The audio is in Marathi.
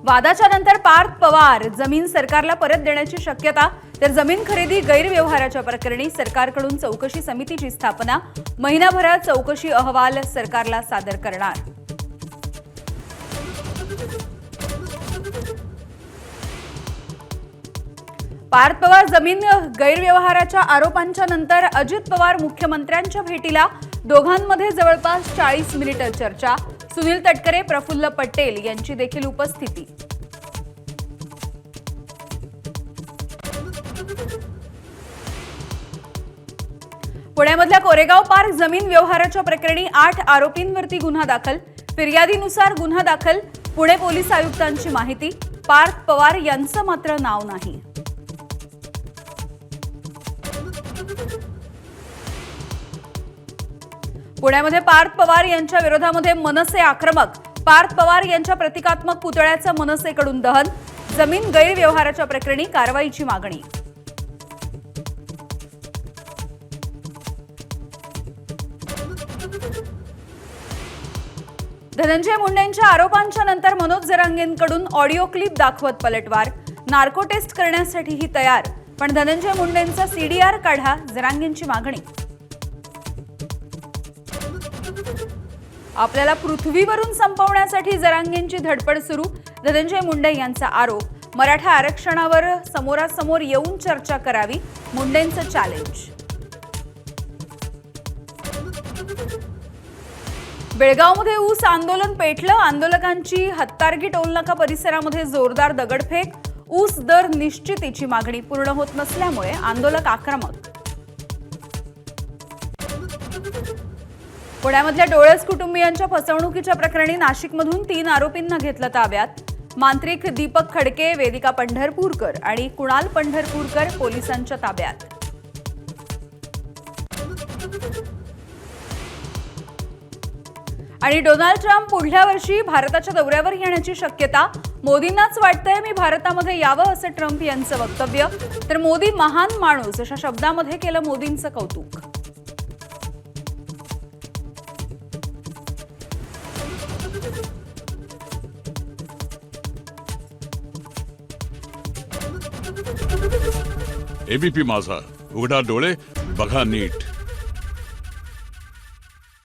वादाच्या नंतर पार्थ पवार जमीन सरकारला परत देण्याची शक्यता, तर जमीन खरेदी गैरव्यवहाराच्या प्रकरणी सरकारकडून चौकशी समितीची स्थापना, महिनाभरात चौकशी अहवाल सरकारला सादर करणार। पार्थ पवार जमीन गैरव्यवहाराच्या आरोपांच्या नंतर अजित पवार मुख्यमंत्र्यांच्या भेटीला, दोघांमध्ये जवळपास 40 मिनिटे चर्चा। सुनील तटकरे, प्रफुल्ल पटेल यांची देखील उपस्थिती। पुण्यामधल्या कोरेगाव पार्क जमीन व्यवहाराच्या प्रकरणी 8 आरोपींवरती गुन्हा दाखल, फिर्यादीनुसार गुन्हा दाखल। पुणे पोलीस आयुक्तांची माहिती, पार्थ पवार यांचं मात्र नाव नाही। पुण्यामध्ये पार्थ पवार यांच्या विरोधामध्ये मनसे आक्रमक, पार्थ पवार यांच्या प्रतिकात्मक पुतळ्याचं मनसेकडून दहन, जमीन गैरव्यवहाराच्या प्रकरणी कारवाईची मागणी। धनंजय मुंडेंच्या आरोपांच्या नंतर मनोज जरांगेंकडून ऑडिओ क्लिप दाखवत पलटवार, नार्को टेस्ट करण्यासाठीही तयार, पण धनंजय मुंडेंचा सीडीआर काढा, जरांगेंची मागणी। आपल्याला पृथ्वीवरून संपवण्यासाठी जरांगेंची धडपड सुरू, धनंजय मुंडे यांचा आरोप। मराठा आरक्षणावर समोरासमोर येऊन चर्चा करावी, मुंडेंचं चॅलेंज। बेळगावमध्ये ऊस आंदोलन पेटलं, आंदोलकांची हत्तारगी टोलनाका परिसरामध्ये जोरदार दगडफेक, ऊस दर निश्चितीची मागणी पूर्ण होत नसल्यामुळे आंदोलक आक्रमक। पुण्यामधल्या डोळस कुटुंबियांच्या फसवणुकीच्या प्रकरणी नाशिकमधून 3 आरोपींना घेतलं ताब्यात, मांत्रिक दीपक खडके, वेदिका पंढरपूरकर आणि कुणाल पंढरपूरकर पोलिसांच्या ताब्यात। आणि डोनाल्ड ट्रम्प पुढल्या वर्षी भारताच्या दौऱ्यावर येण्याची शक्यता, मोदींनाच वाटतंय मी भारतामध्ये यावं असं ट्रम्प यांचं वक्तव्य, तर मोदी महान माणूस अशा शब्दामध्ये केलं मोदींचं कौतुक। एबीपी माझा, उघडा डोळे बघा नीट।